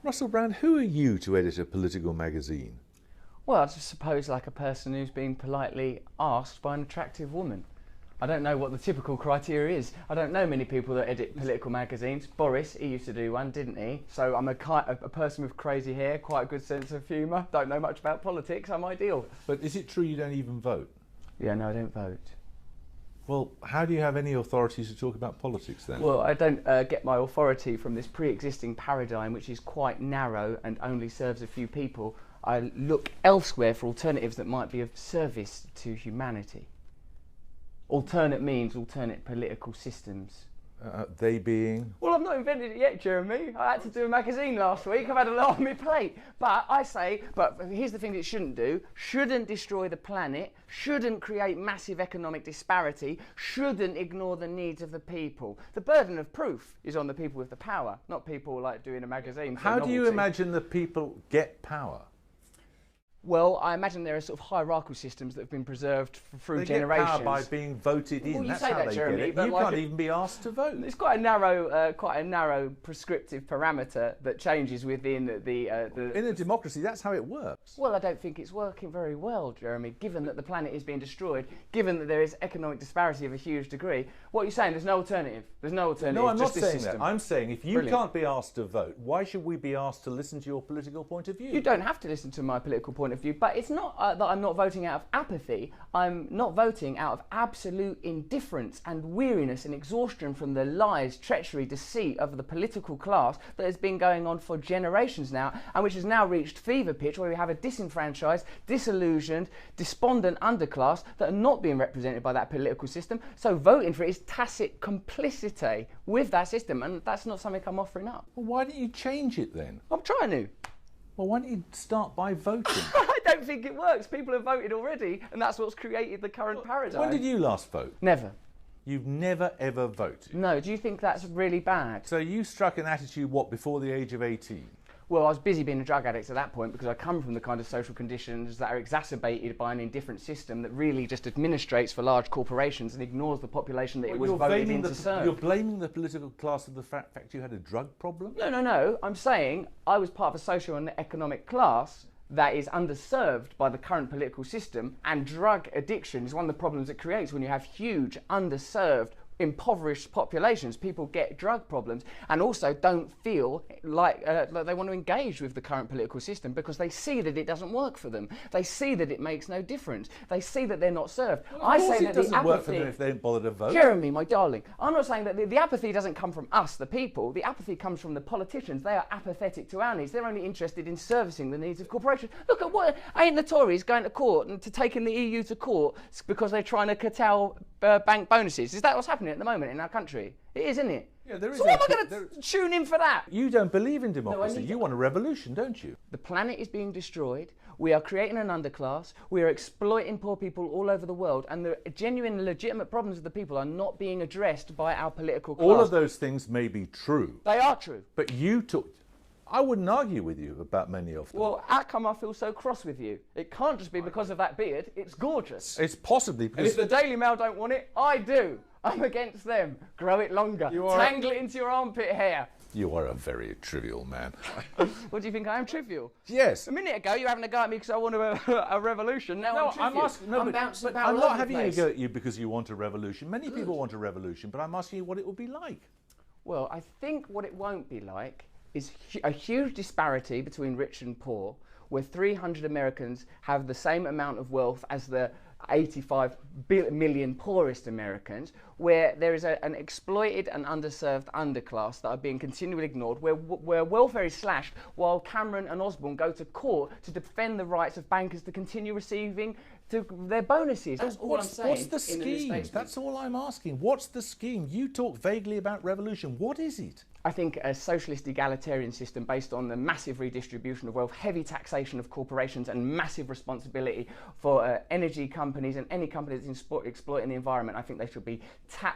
Russell Brand, who are you to edit a political magazine? Well, I just suppose like a person who's being politely asked by an attractive woman. I don't know what the typical criteria is. I don't know many people that edit political magazines. Boris, he used to do one, didn't he? So I'm a person with crazy hair, quite a good sense of humour, don't know much about politics, I'm ideal. But is it true you don't even vote? Yeah, no, I don't vote. Well, how do you have any authority to talk about politics then? Well, I don't get my authority from this pre-existing paradigm, which is quite narrow and only serves a few people. I look elsewhere for alternatives that might be of service to humanity. Alternate means alternate political systems. They being? Well, I've not invented it yet, Jeremy. I had to do a magazine last week. I've had a lot on my plate. But I say, but here's the thing it shouldn't do. Shouldn't destroy the planet. Shouldn't create massive economic disparity. Shouldn't ignore the needs of the people. The burden of proof is on the people with the power, not people like doing a magazine. How do you imagine the people get power? Well, I imagine there are sort of hierarchical systems that have been preserved through generations. Get power by being voted in. Well, That's how they Jeremy, get it. but You can't even be asked to vote. It's quite a narrow prescriptive parameter that changes within the. In a democracy, that's how it works. Well, I don't think it's working very well, Jeremy. Given that the planet is being destroyed, given that there is economic disparity of a huge degree, what are you saying? There's no alternative. There's no alternative. No, I'm not just this saying system. that. I'm saying if you can't be asked to vote, why should we be asked to listen to your political point of view? You don't have to listen to my political point of view, but it's not that I'm not voting out of apathy. I'm not voting out of absolute indifference and weariness and exhaustion from the lies, treachery, deceit of the political class that has been going on for generations now, and which has now reached fever pitch where we have a disenfranchised, disillusioned, despondent underclass that are not being represented by that political system. So voting for it is tacit complicity with that system, and that's not something I'm offering up. Well, why don't you change it then? I'm trying to. Well, why don't you start by voting? I don't think it works. People have voted already, and that's what's created the current paradigm. When did you last vote? Never. You've never, ever voted? No. Do you think that's really bad? So you struck an attitude, what, before the age of 18? Well, I was busy being a drug addict at that point because I come from the kind of social conditions that are exacerbated by an indifferent system that really just administrates for large corporations and ignores the population that it was voted in to serve. You're blaming the political class for the fact you had a drug problem? No. I'm saying I was part of a social and economic class that is underserved by the current political system, and drug addiction is one of the problems it creates when you have huge, underserved, impoverished populations. People get drug problems and also don't feel like they want to engage with the current political system because they see that it doesn't work for them. They see that it makes no difference. They see that they're not served. Well, I say that it doesn't the apathy, work for them if they don't bother to vote. Jeremy, my darling, I'm not saying that the apathy doesn't come from us, the people. The apathy comes from the politicians. They are apathetic to our needs. They're only interested in servicing the needs of corporations. Look at what ain't the Tories going to court and to taking the EU to court because they're trying to curtail bank bonuses. Is that what's happening at the moment in our country? It is, isn't it? Yeah, there is. So why am I going to tune in for that? You don't believe in democracy. You want a revolution, don't you? The planet is being destroyed. We are creating an underclass. We are exploiting poor people all over the world. And the genuine, legitimate problems of the people are not being addressed by our political class. All of those things may be true. They are true. But you took... I wouldn't argue with you about many of them. Well, how come I feel so cross with you? It can't just be because of that beard. It's gorgeous. It's possibly because... And if the Daily Mail don't want it, I do. I'm against them. Grow it longer. Tangle it into your armpit hair. You are a very trivial man. What do you think? I am trivial? Yes. A minute ago, you were having a go at me because I want a revolution. Now I'm trivial. I'm bouncing about I'm all not over having the a place. go at you because you want a revolution. Many people want a revolution, but I'm asking you what it will be like. Well, I think what it won't be like is a huge disparity between rich and poor, where 300 Americans have the same amount of wealth as the 85 million poorest Americans, where there is an exploited and underserved underclass that are being continually ignored, where welfare is slashed while Cameron and Osborne go to court to defend the rights of bankers to continue receiving their bonuses. That's all I'm saying. What's the scheme? That's all I'm asking. What's the scheme? You talk vaguely about revolution. What is it? I think a socialist egalitarian system based on the massive redistribution of wealth, heavy taxation of corporations and massive responsibility for energy companies and any company that's exploiting the environment. I think they should be,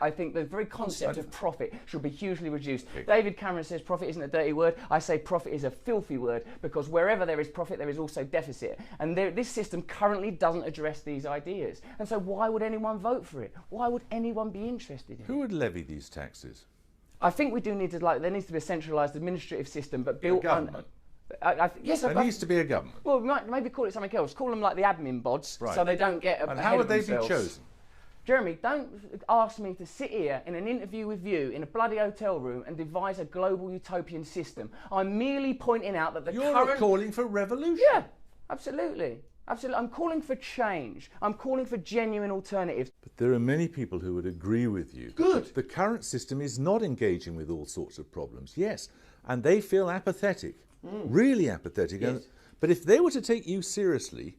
I think the very concept of profit should be hugely reduced. Okay. David Cameron says profit isn't a dirty word. I say profit is a filthy word because wherever there is profit, there is also deficit. And this system currently doesn't address these ideas. And so why would anyone vote for it? Why would anyone be interested in it? Who would levy these taxes? I think we do need to, like, there needs to be a centralised administrative system, but built on... government. Yes, there needs to be a government. Well, we might maybe call it something else. Call them like the admin bods, so they don't get And how would they be chosen? Jeremy, don't ask me to sit here in an interview with you in a bloody hotel room and devise a global utopian system. I'm merely pointing out that the You're current... calling for revolution. Yeah, absolutely. Absolutely. I'm calling for change. I'm calling for genuine alternatives. But there are many people who would agree with you. Good. The current system is not engaging with all sorts of problems. Yes, and they feel apathetic, really apathetic. Yes. But if they were to take you seriously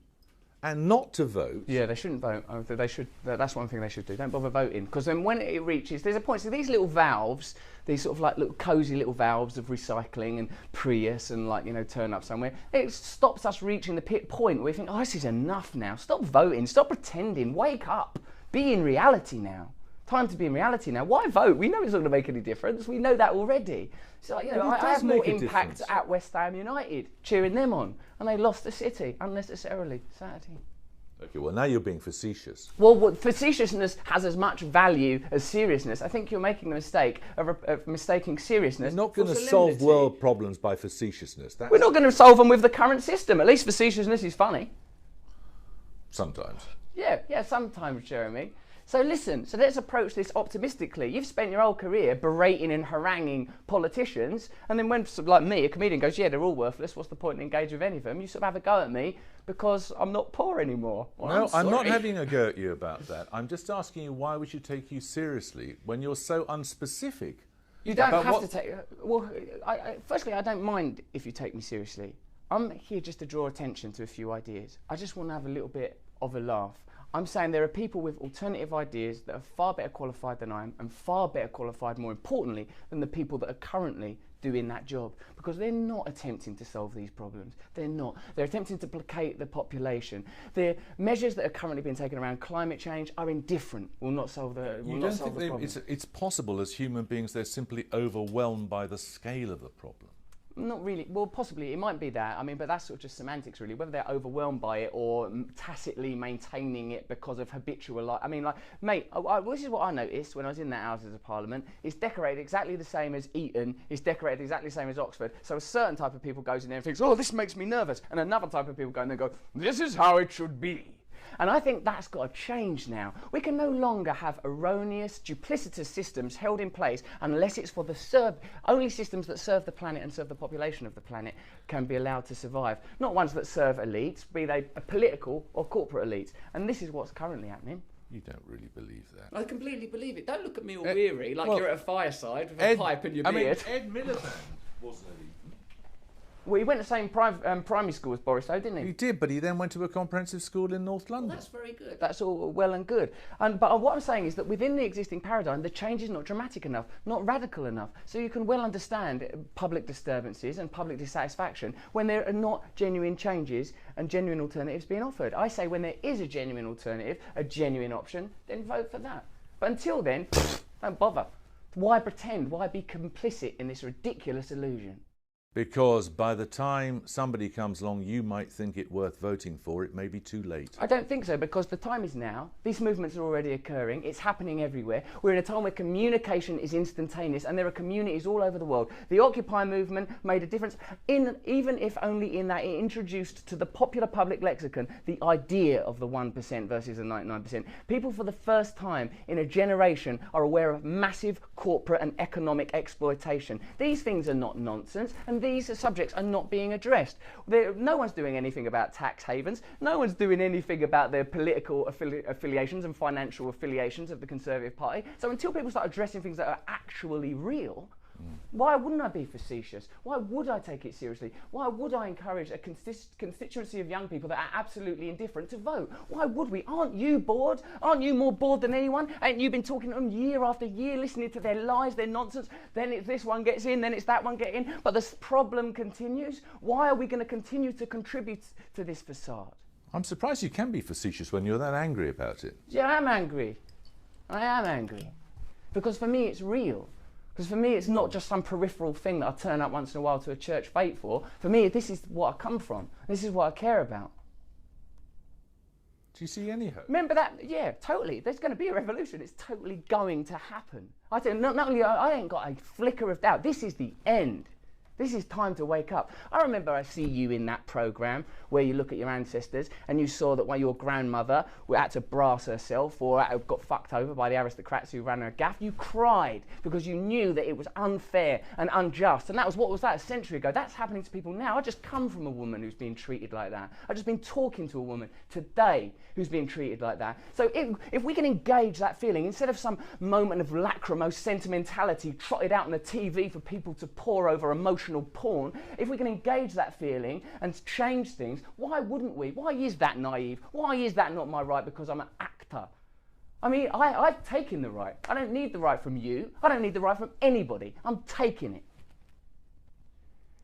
and not to vote... Yeah, they shouldn't vote. They should. That's one thing they should do. Don't bother voting. Because then when it reaches... There's a point. So these little valves, these sort of like little cosy little valves of recycling and Prius and, like, you know, turn up somewhere, it stops us reaching the point where we think, oh, this is enough now. Stop voting. Stop pretending. Wake up. Be in reality now. Time to be in reality now. Why vote? We know it's not going to make any difference. We know that already. So, you know, I have more impact at West Ham United, cheering them on. And they lost the City unnecessarily Saturday. Okay, well, now you're being facetious. Well, facetiousness has as much value as seriousness. I think you're making the mistake of mistaking seriousness. You're not going to solve world problems by facetiousness. We're not going to solve them with the current system. At least facetiousness is funny. Sometimes. Yeah, sometimes, Jeremy. So listen, so let's approach this optimistically. You've spent your whole career berating and haranguing politicians, and then when, like me, a comedian goes, yeah, they're all worthless, what's the point in engaging with any of them? You sort of have a go at me because I'm not poor anymore. Well, no, I'm not having a go at you about that. I'm just asking you why we should take you seriously when you're so unspecific. You don't have to take... Well, firstly, I don't mind if you take me seriously. I'm here just to draw attention to a few ideas. I just want to have a little bit of a laugh. I'm saying there are people with alternative ideas that are far better qualified than I am, and far better qualified, more importantly, than the people that are currently doing that job, because they're not attempting to solve these problems. They're not. They're attempting to placate the population. The measures that are currently being taken around climate change are indifferent, will not solve the problem. You don't think it's possible as human beings they're simply overwhelmed by the scale of the problem? Not really. Well, possibly. It might be that. I mean, but that's sort of just semantics, really. Whether they're overwhelmed by it or tacitly maintaining it because of habitual life. I mean, like, mate, this is what I noticed when I was in that Houses of Parliament. It's decorated exactly the same as Eton. It's decorated exactly the same as Oxford. So a certain type of people goes in there and thinks, oh, this makes me nervous. And another type of people go in there and go, this is how it should be. And I think that's got to change now. We can no longer have erroneous, duplicitous systems held in place unless it's for the only systems that serve the planet and serve the population of the planet can be allowed to survive. Not ones that serve elites, be they political or corporate elites. And this is what's currently happening. You don't really believe that. I completely believe it. Don't look at me all weary, like you're at a fireside with a pipe in your beard. I mean, Ed Miliband wasn't elite. Well, he went to the same primary school as Boris, though, didn't he? He did, but he then went to a comprehensive school in North London. Well, that's very good. That's all well and good. But what I'm saying is that within the existing paradigm, the change is not dramatic enough, not radical enough. So you can well understand public disturbances and public dissatisfaction when there are not genuine changes and genuine alternatives being offered. I say when there is a genuine alternative, a genuine option, then vote for that. But until then, don't bother. Why pretend? Why be complicit in this ridiculous illusion? Because by the time somebody comes along you might think it worth voting for, it may be too late. I don't think so, because the time is now. These movements are already occurring. It's happening everywhere. We're in a time where communication is instantaneous, and there are communities all over the world. The Occupy movement made a difference, even if only in that it introduced to the popular public lexicon the idea of the 1% versus the 99%. People for the first time in a generation are aware of massive corporate and economic exploitation. These things are not nonsense, and these subjects are not being addressed. No one's doing anything about tax havens. No one's doing anything about their political affiliations and financial affiliations of the Conservative Party. So until people start addressing things that are actually real, why wouldn't I be facetious? Why would I take it seriously? Why would I encourage a constituency of young people that are absolutely indifferent to vote? Why would we? Aren't you bored? Aren't you more bored than anyone? Ain't you been talking to them year after year, listening to their lies, their nonsense? Then it's this one gets in, then it's that one gets in. But this problem continues. Why are we going to continue to contribute to this facade? I'm surprised you can be facetious when you're that angry about it. Yeah, I am angry. I am angry. Because for me it's real. Because for me, it's not just some peripheral thing that I turn up once in a while to a church fete for. For me, this is what I come from. This is what I care about. Do you see any hope? Remember that? Yeah, totally. There's going to be a revolution. It's totally going to happen. I think not only I ain't got a flicker of doubt. This is the end. This is time to wake up. I remember I see you in that program where you look at your ancestors and you saw that when your grandmother had to brass herself or got fucked over by the aristocrats who ran her gaff, you cried because you knew that it was unfair and unjust. And that was, what was that, a century ago? That's happening to people now. I just come from a woman who's being treated like that. I've just been talking to a woman today who's being treated like that. So if we can engage that feeling, instead of some moment of lachrymose sentimentality trotted out on the TV for people to pore over emotional porn, if we can engage that feeling and change things, why wouldn't we? Why is that naive? Why is that not my right because I'm an actor? I mean, I've taken the right. I don't need the right from you. I don't need the right from anybody. I'm taking it.